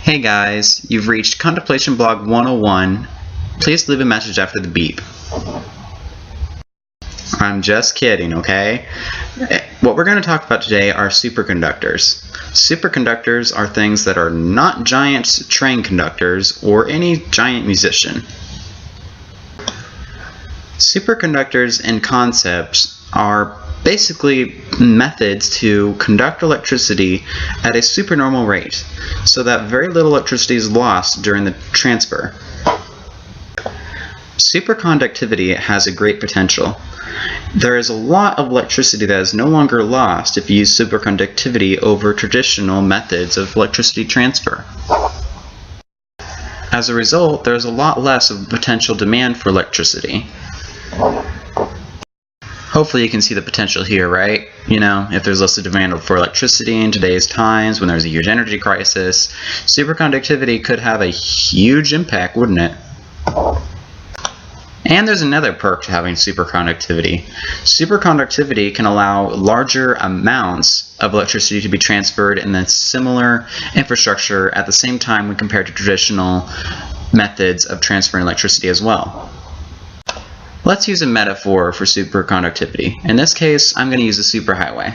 Hey guys, you've reached Contemplation Blog 101. Please leave a message after the beep. I'm just kidding, okay? What we're going to talk about today are superconductors. Superconductors are things that are not giant train conductors or any giant musician. Superconductors in concept are basically methods to conduct electricity at a supernormal rate so that very little electricity is lost during the transfer. Superconductivity has a great potential. There is a lot of electricity that is no longer lost if you use superconductivity over traditional methods of electricity transfer. As a result, there is a lot less of potential demand for electricity. Hopefully you can see the potential here, right? You know, if there's less demand for electricity in today's times when there's a huge energy crisis, superconductivity could have a huge impact, wouldn't it? And there's another perk to having superconductivity. Superconductivity can allow larger amounts of electricity to be transferred in a similar infrastructure at the same time when compared to traditional methods of transferring electricity as well. Let's use a metaphor for superconductivity. In this case, I'm going to use a superhighway.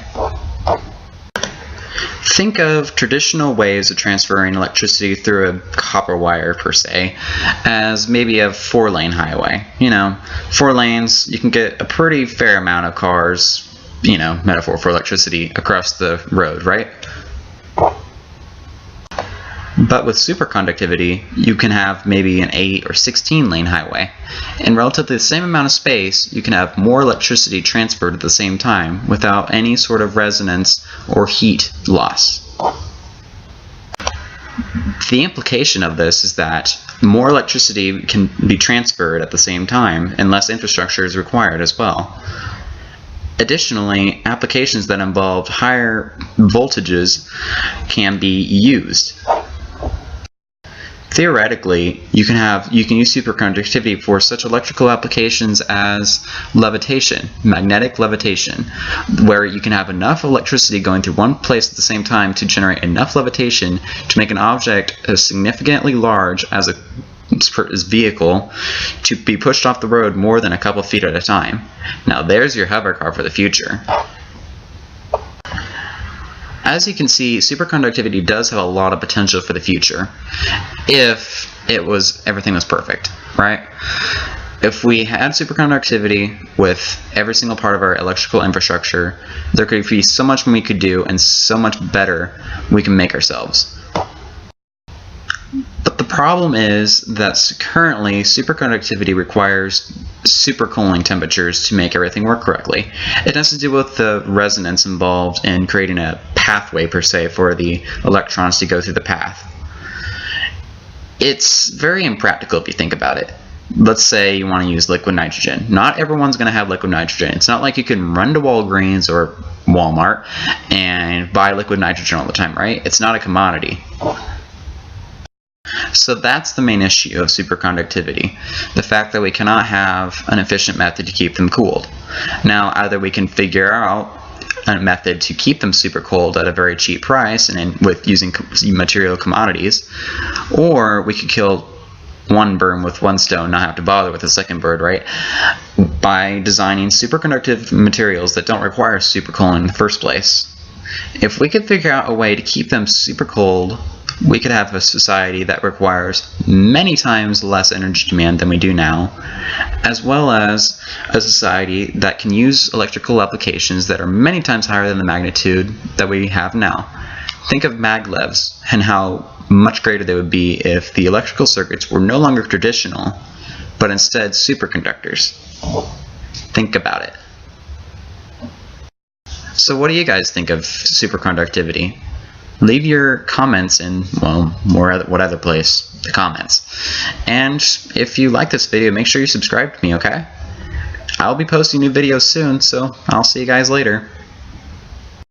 Think of traditional ways of transferring electricity through a copper wire, per se, as maybe a four-lane highway. You know, 4 lanes, you can get a pretty fair amount of cars, you know, metaphor for electricity, across the road, right? But with superconductivity, you can have maybe an 8 or 16 lane highway. In relatively the same amount of space, you can have more electricity transferred at the same time without any sort of resonance or heat loss. The implication of this is that more electricity can be transferred at the same time and less infrastructure is required as well. Additionally, applications that involve higher voltages can be used. Theoretically, you can use superconductivity for such electrical applications as levitation, magnetic levitation, where you can have enough electricity going through one place at the same time to generate enough levitation to make an object as significantly large as a vehicle to be pushed off the road more than a couple feet at a time. Now there's your hover car for the future. As you can see, superconductivity does have a lot of potential for the future if everything was perfect, right? If we had superconductivity with every single part of our electrical infrastructure, there could be so much we could do and so much better we can make ourselves. But the problem is that currently superconductivity requires supercooling temperatures to make everything work correctly. It has to do with the resonance involved in creating a pathway, per se, for the electrons to go through the path. It's very impractical if you think about it. Let's say you want to use liquid nitrogen. Not everyone's going to have liquid nitrogen. It's not like you can run to Walgreens or Walmart and buy liquid nitrogen all the time, right? It's not a commodity. So that's the main issue of superconductivity, the fact that we cannot have an efficient method to keep them cooled. Now, either we can figure out a method to keep them super cold at a very cheap price and with using material commodities, or we could kill one bird with one stone, not have to bother with a second bird, right? By designing superconductive materials that don't require supercooling in the first place. If we could figure out a way to keep them super cold, we could have a society that requires many times less energy demand than we do now, as well as a society that can use electrical applications that are many times higher than the magnitude that we have now. Think of maglevs and how much greater they would be if the electrical circuits were no longer traditional, but instead superconductors. Think about it. So what do you guys think of superconductivity? Leave your comments in, well, what other place? The comments. And if you like this video, make sure you subscribe to me, okay? I'll be posting new videos soon, so I'll see you guys later.